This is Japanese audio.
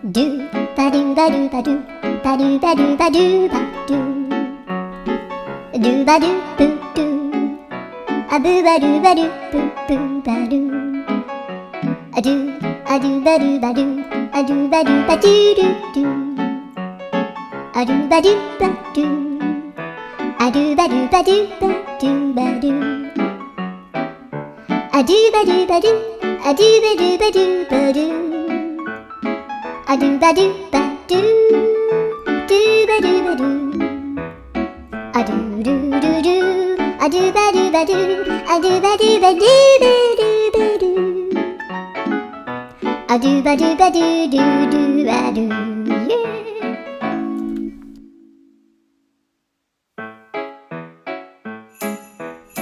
ドゥバドゥバドゥバドゥバドゥバドゥバドゥバドゥドゥバドゥブドゥアブバドゥバドゥブブバドゥアドゥアドゥバドゥバドゥアドゥバドゥバドゥドゥドゥアドゥバドゥバドゥアドゥバドゥバドゥバドゥバドゥアドゥバドゥバドゥアドゥバドゥバドゥバドゥアドゥバドゥバドゥドゥバドゥバドゥアドゥルルルアドゥバドゥバドゥアドゥバドゥバドゥバドゥバドゥアドゥバドゥバドゥドゥドゥバドゥ